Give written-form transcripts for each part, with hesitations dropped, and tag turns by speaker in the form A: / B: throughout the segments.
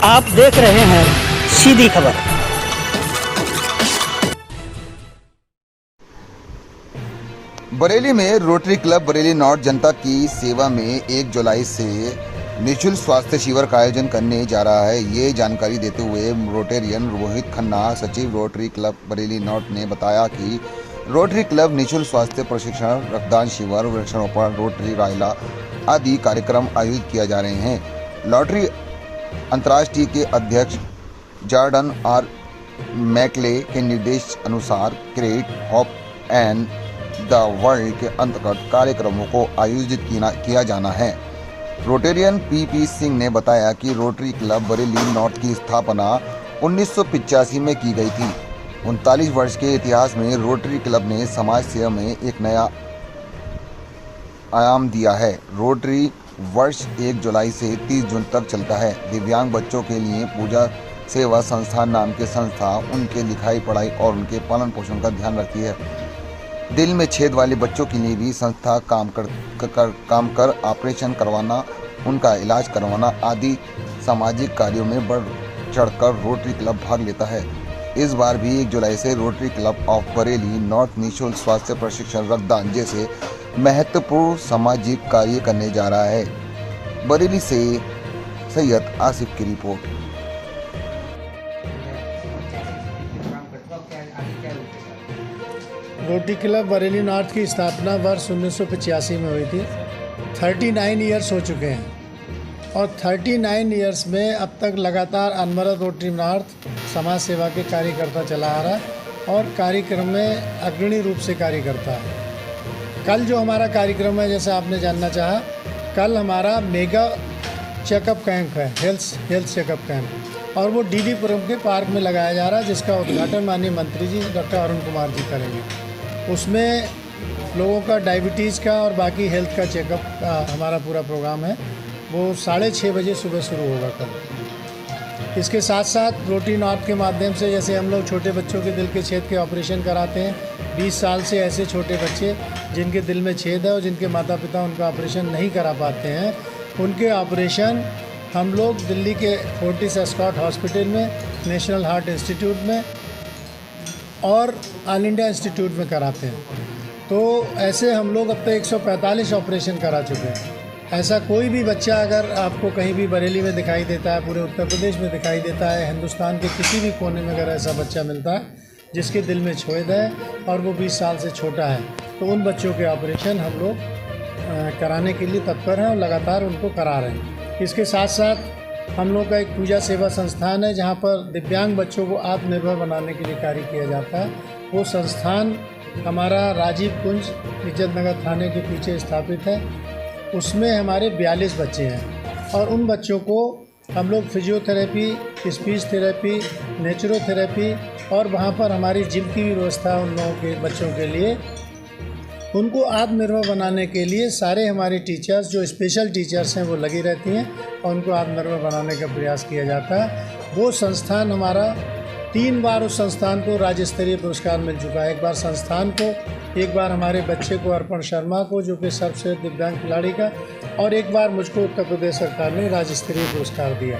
A: आप देख रहे हैं सीधी खबर।
B: बरेली में रोटरी क्लब बरेली नॉर्थ जनता की सेवा में 1 जुलाई से निःशुल्क स्वास्थ्य शिविर का आयोजन करने जा रहा है। ये जानकारी देते हुए रोटेरियन रोहित खन्ना, सचिव रोटरी क्लब बरेली नॉर्थ ने बताया कि रोटरी क्लब निःशुल्क स्वास्थ्य प्रशिक्षण, रक्तदान शिविर, वृक्षारोपण, रोटरी रायला आदि कार्यक्रम आयोजित किए जा रहे हैं। लॉटरी अंतर्राष्ट्रीय के अध्यक्ष जॉर्डन आर मैकले के निर्देश अनुसार create hope and the world के अंतर्गत कार्यक्रमों को आयोजित किया जाना है। रोटेरियन पीपी सिंह ने बताया कि रोटरी क्लब बरेली नॉर्थ की स्थापना 1985 में की गई थी। 39 वर्ष के इतिहास में रोटरी क्लब ने समाज सेवा में एक नया आयाम दिया है। रोटरी वर्ष 1 जुलाई से 30 जून तक चलता है। दिव्यांग बच्चों के लिए पूजा सेवा संस्थान नाम की संस्था उनके लिखाई पढ़ाई और उनके पालन पोषण का ध्यान रखती है। दिल में छेद वाले बच्चों के लिए भी संस्था काम कर ऑपरेशन करवाना, उनका इलाज करवाना आदि सामाजिक कार्यों में बढ़ चढ़कर रोटरी क्लब भाग लेता है। इस बार भी 1 जुलाई से rotary club of Bareilly north निःशुल्क स्वास्थ्य प्रशिक्षण, रक्तदान जैसे महत्वपूर्ण सामाजिक कार्य करने जा रहा है। बरेली से सैयद आसिफ की report.
C: Rotary club Bareilly north की स्थापना वर्ष 1985 में हुई थी। 39 ईयर्स हो चुके हैं और 39 ईयर्स में अब तक लगातार अनवरत रोटरी नॉर्थ समाज सेवा के कार्य करता चला आ रहा है और कार्यक्रम में अग्रणी रूप से कार्य करता है। कल जो हमारा कार्यक्रम है, जैसे आपने जानना चाहा, कल हमारा मेगा चेकअप कैंप है, हेल्थ चेकअप कैंप, और वो डीडीपुरम के पार्क में लगाया जा रहा है, जिसका उद्घाटन माननीय मंत्री जी डॉक्टर अरुण कुमार जी करेंगे। उसमें लोगों का डायबिटीज़ का और बाकी हेल्थ का चेकअप का हमारा पूरा प्रोग्राम है। वो 6:30 बजे सुबह शुरू होगा कल। इसके साथ साथ रोटरी नॉर्थ के माध्यम से, जैसे हम लोग छोटे बच्चों के दिल के छेद के ऑपरेशन कराते हैं, 20 साल से ऐसे छोटे बच्चे जिनके दिल में छेद है और जिनके माता पिता उनका ऑपरेशन नहीं करा पाते हैं, उनके ऑपरेशन हम लोग दिल्ली के फोर्टिस एस्कॉट हॉस्पिटल में, नेशनल हार्ट इंस्टीट्यूट में और ऑल इंडिया इंस्टीट्यूट में कराते हैं। तो ऐसे हम लोग अब तक 145 ऑपरेशन करा चुके हैं। ऐसा कोई भी बच्चा अगर आपको कहीं भी बरेली में दिखाई देता है, पूरे उत्तर प्रदेश में दिखाई देता है, हिंदुस्तान के किसी भी कोने में अगर ऐसा बच्चा मिलता है जिसके दिल में छेद है और वो 20 साल से छोटा है, तो उन बच्चों के ऑपरेशन हम लोग कराने के लिए तत्पर हैं और लगातार उनको करा रहे हैं। इसके साथ साथ हम लोग का एक पूजा सेवा संस्थान है, जहाँ पर दिव्यांग बच्चों को आत्मनिर्भर बनाने के लिए कार्य किया जाता है। वो संस्थान हमारा राजीव कुंज इज्जत नगर थाने के पीछे स्थापित है। उसमें हमारे 42 बच्चे हैं और उन बच्चों को हम लोग फिजियोथेरेपी, स्पीच थेरेपी, नेचुरोथेरेपी और वहाँ पर हमारी जिम की भी व्यवस्था उन लोगों के बच्चों के लिए। उनको आत्मनिर्भर बनाने के लिए सारे हमारे टीचर्स, जो स्पेशल टीचर्स हैं, वो लगी रहती हैं और उनको आत्मनिर्भर बनाने का प्रयास किया जाता है। वो संस्थान हमारा 3 बार उस संस्थान को राज्य स्तरीय पुरस्कार मिल चुका है। एक बार संस्थान को, एक बार हमारे बच्चे को अर्पण शर्मा को, जो कि सर्वश्रेष्ठ दिव्यांग खिलाड़ी का, और एक बार मुझको उत्तर प्रदेश सरकार ने राज्य स्तरीय पुरस्कार दिया।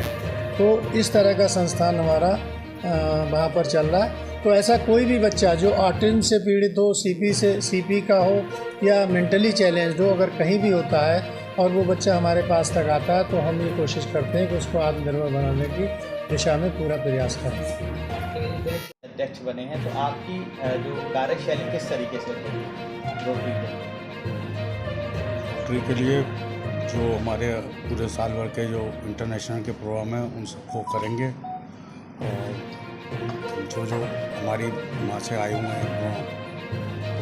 C: तो इस तरह का संस्थान हमारा वहाँ पर चल रहा है। तो ऐसा कोई भी बच्चा जो ऑटिज्म से पीड़ित हो, सीपी का हो या मेंटली चैलेंज हो, अगर कहीं भी होता है और वो बच्चा हमारे पास तक आता है, तो हम ये कोशिश करते हैं कि उसको आत्मनिर्भर बनाने की दिशा में पूरा प्रयास करें।
D: अध्यक्ष बने हैं, तो आपकी जो कार्यशैली किस तरीके से रोटरी
E: के लिए जो हमारे पूरे साल भर के जो इंटरनेशनल के प्रोग्राम हैं उन सबको करेंगे, और जो हमारी वहाँ से आए हुए हैं वो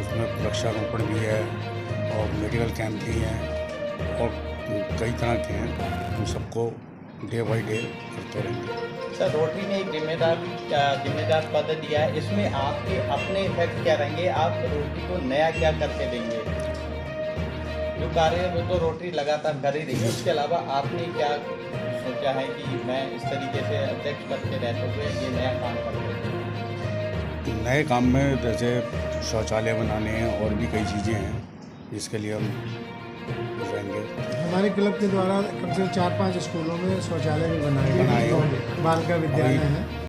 E: उसमें वृक्षारोपण भी है और मेडिकल कैंप भी हैं और कई तरह के हैं, उन सबको डे बाई डे करते रहेंगे।
D: सर, रोटरी ने एक जिम्मेदार पद दिया है, इसमें आपके अपने इफेक्ट क्या रहेंगे? आप रोटरी को नया क्या करके देंगे? जो कार्य है वो तो रोटरी लगातार कर ही रही है, उसके अलावा आपने क्या सोचा है कि मैं इस तरीके से अध्यक्ष पद के रहते हुए ये नया काम करूँ?
E: नए काम में जैसे शौचालय बनाने हैं और भी कई चीज़ें हैं, जिसके लिए हम रहेंगे।
C: हमारे क्लब के द्वारा कम से कम 4-5 स्कूलों में शौचालय भी बनाए
E: बनाए
C: गए हैं, बालिका विद्यालय हैं।